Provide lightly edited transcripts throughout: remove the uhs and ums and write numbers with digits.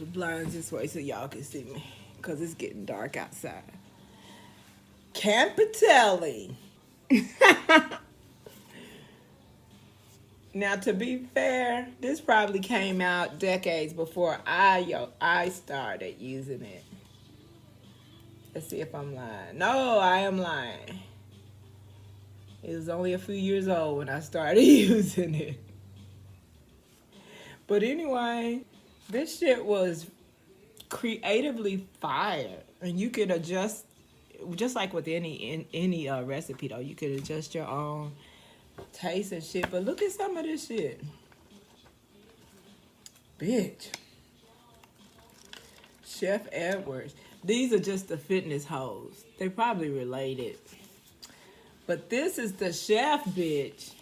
the blinds this way so y'all can see me, because it's getting dark outside. Campitelli. Now, to be fair, this probably came out decades before I started using it. Let's see if I'm lying. No, I am lying. It was only a few years old when I started using it. But anyway, this shit was creatively fire, and you could adjust, just like with any recipe though. You could adjust your own taste and shit. But look at some of this shit, bitch. Chef Edwards. These are just the fitness hoes. They probably related. But this is the chef, bitch.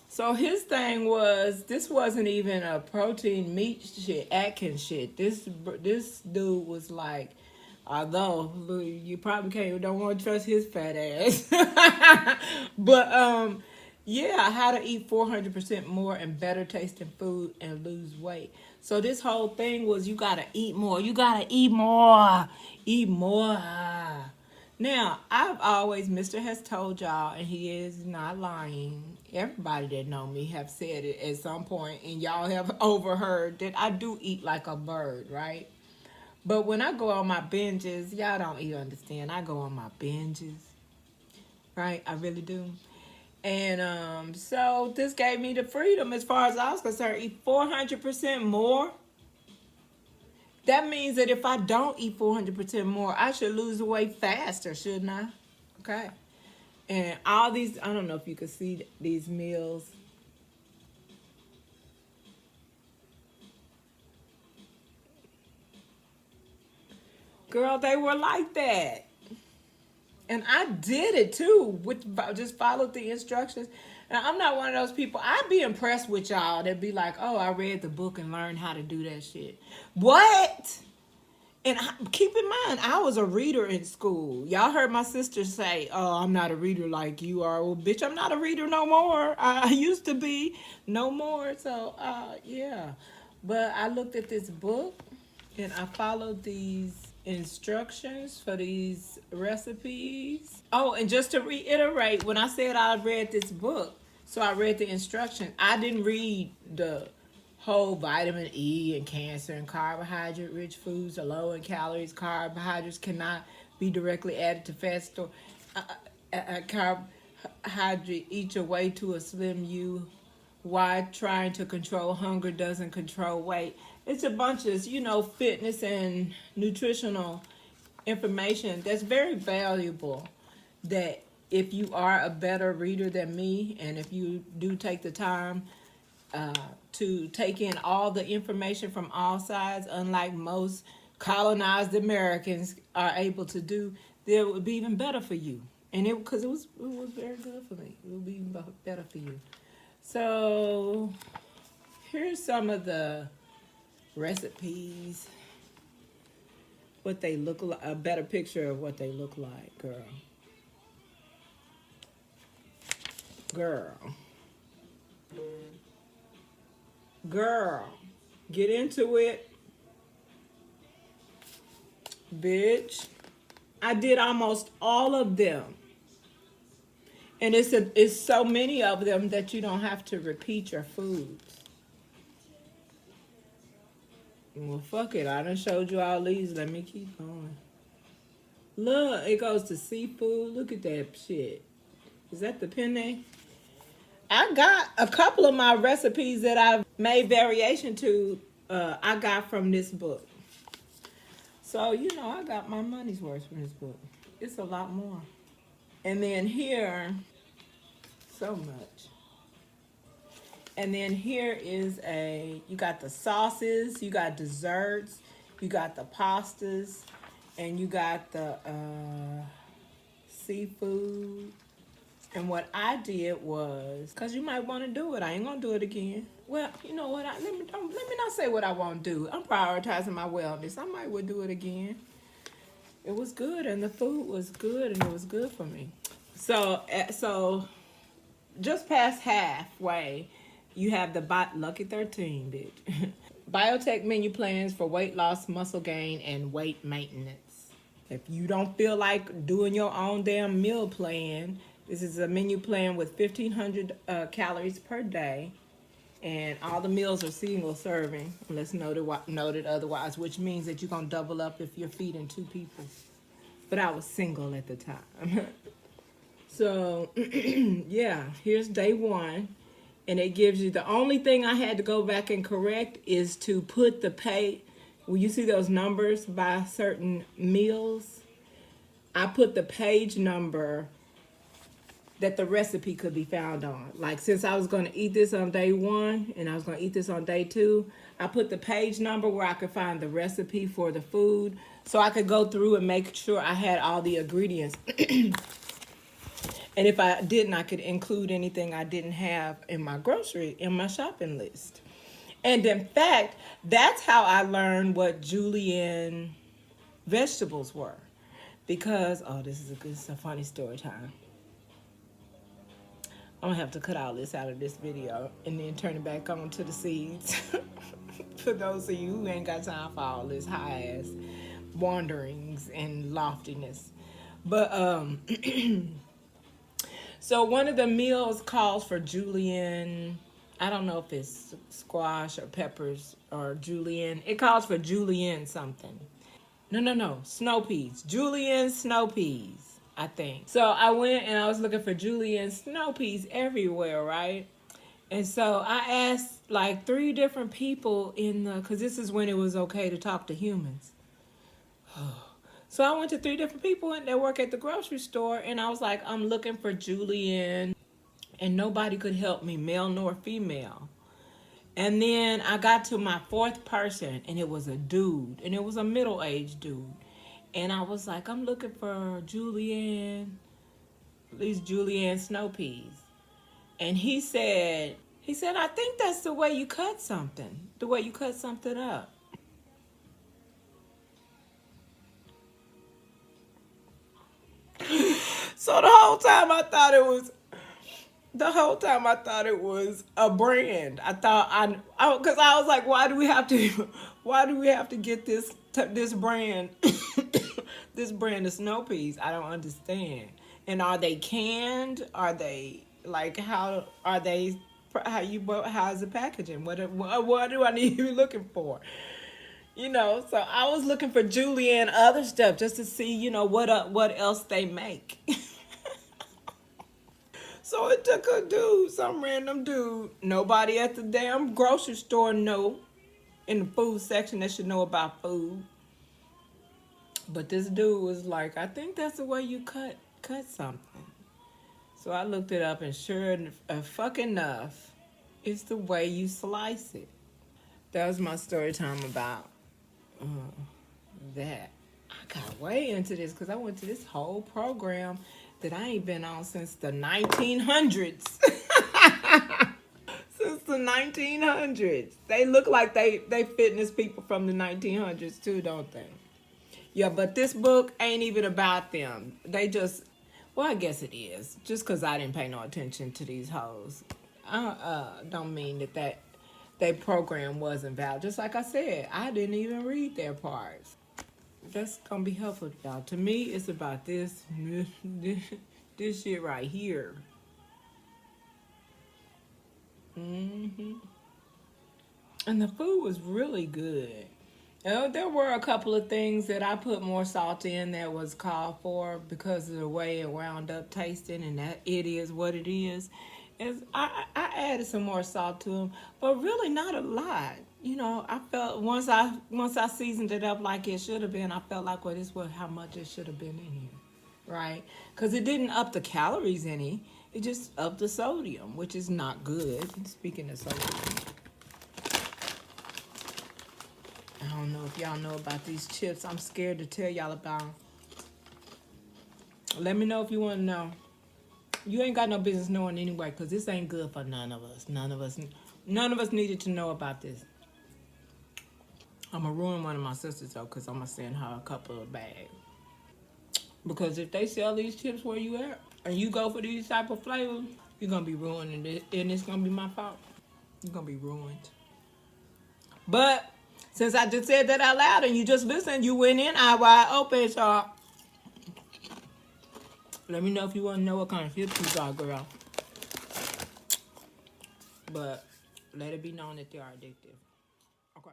So his thing was, this wasn't even a protein meat shit, Atkins shit. This dude was like, although you probably don't want to trust his fat ass, but yeah, how to eat 400% more and better tasting food and lose weight. So this whole thing was, you gotta eat more. You gotta eat more. Eat more. Now, I've always, Mr. has told y'all, and he is not lying. Everybody that know me have said it at some point, and y'all have overheard that I do eat like a bird, right? But when I go on my binges, y'all don't even understand. I go on my binges, right? I really do. And so this gave me the freedom, as far as I was concerned, eat 400% more. That means that if I don't eat 400% more, I should lose the weight faster, shouldn't I? Okay. And all these, I don't know if you can see these meals. Girl, they were like that. And I did it too, just followed the instructions. And I'm not one of those people. I'd be impressed with y'all that be like, oh, I read the book and learned how to do that shit. What? And keep in mind, I was a reader in school. Y'all heard my sister say, oh, I'm not a reader like you are. Well, bitch, I'm not a reader no more. I used to be. No more. So, yeah. But I looked at this book and I followed these instructions for these recipes. Oh, and just to reiterate, when I said I read this book, so I read the instructions. I didn't read the whole vitamin E and cancer and carbohydrate rich foods are low in calories. Carbohydrates cannot be directly added to fat store. Carbohydrate eat your way to a slim you. Why trying to control hunger doesn't control weight. It's a bunch of, fitness and nutritional information that's very valuable, that if you are a better reader than me, and if you do take the time to take in all the information from all sides, unlike most colonized Americans are able to do, it would be even better for you. And it was very good for me. It would be even better for you. So here's some of the recipes, what they look like, a better picture of what they look like, girl, get into it, bitch. I did almost all of them, and it's so many of them that you don't have to repeat your foods. Well, fuck it. I done showed you all these. Let me keep going. Look, it goes to seafood. Look at that shit. Is that the penne? I got a couple of my recipes that I've made variation to. I got from this book. So, I got my money's worth from this book. It's a lot more. And then here, so much. And then here is you got the sauces, you got desserts, you got the pastas, and you got the seafood. And what I did was, because you might want to do it, I ain't going to do it again. Well, you know what, let me not say what I won't do. I'm prioritizing my wellness. I might would do it again. It was good, and the food was good, and it was good for me. So just past halfway, you have the lucky 13, bitch. Biotech menu plans for weight loss, muscle gain, and weight maintenance. If you don't feel like doing your own damn meal plan, this is a menu plan with 1,500 calories per day, and all the meals are single serving, unless noted otherwise, which means that you're gonna double up if you're feeding two people. But I was single at the time. So, yeah, here's day one. And it gives you, the only thing I had to go back and correct is to put the pay. When you see those numbers by certain meals, I put the page number that the recipe could be found on. Like, since I was going to eat this on day one and I was going to eat this on day two, I put the page number where I could find the recipe for the food so I could go through and make sure I had all the ingredients. And if I didn't, I could include anything I didn't have in my shopping list. And in fact, that's how I learned what julienne vegetables were. Because, oh, this is a funny story time. I'm gonna have to cut all this out of this video and then turn it back on to the seeds. For those of you who ain't got time for all this high ass wanderings and loftiness. But, so one of the meals calls for julienne. I don't know if it's squash or peppers or julienne. It calls for julienne something. No. Snow peas. Julienne snow peas, I think. So I went and I was looking for julienne snow peas everywhere, right? And so I asked like 3 different people because this is when it was okay to talk to humans. So I went to 3 different people that work at the grocery store, and I was like, I'm looking for julienne, and nobody could help me, male nor female. And then I got to my 4th person, and it was a dude, and it was a middle-aged dude. And I was like, I'm looking for julienne, these julienne snow peas. And he said, I think that's the way you cut something, up. So the whole time I thought it was a brand. Because I was like, why do we have to get this brand, this brand of snow peas? I don't understand. And are they canned? Are they like, how are they? How's the packaging? What do I need to be looking for? So I was looking for julienne other stuff just to see, what else they make. So it took some random dude, nobody at the damn grocery store in the food section that should know about food. But this dude was like, I think that's the way you cut something. So I looked it up, and sure enough, it's the way you slice it. That was my story time about that. I got way into this because I went to this whole program that I ain't been on since the 1900s. Since the 1900s. They look like they fitness people from the 1900s too, don't they? Yeah, but this book ain't even about them. They just, well, I guess it is. Just because I didn't pay no attention to these hoes, don't mean that their program wasn't valid. Just like I said, I didn't even read their parts. That's gonna be helpful, y'all. To me, it's about this shit right here. And the food was really good. There were a couple of things that I put more salt in that was called for because of the way it wound up tasting, and that it is what it is. I added some more salt to them, but really not a lot. I felt once I seasoned it up like it should have been, I felt like, well, this was how much it should have been in here, right? Because it didn't up the calories any. It just upped the sodium, which is not good. Speaking of sodium, I don't know if y'all know about these chips. I'm scared to tell y'all about them. Let me know if you want to know. You ain't got no business knowing anyway, because this ain't good for none of us. None of us needed to know about this. I'm going to ruin one of my sisters, though, because I'm going to send her a couple of bags. Because if they sell these chips where you at, and you go for these type of flavors, You're gonna be ruined, and it's gonna be my fault. You're gonna be ruined. But since I just said that out loud and you just listened, you went in eye wide open, so let me know if you want to know what kind of chips you got, girl. But let it be known that they are addictive. Okay.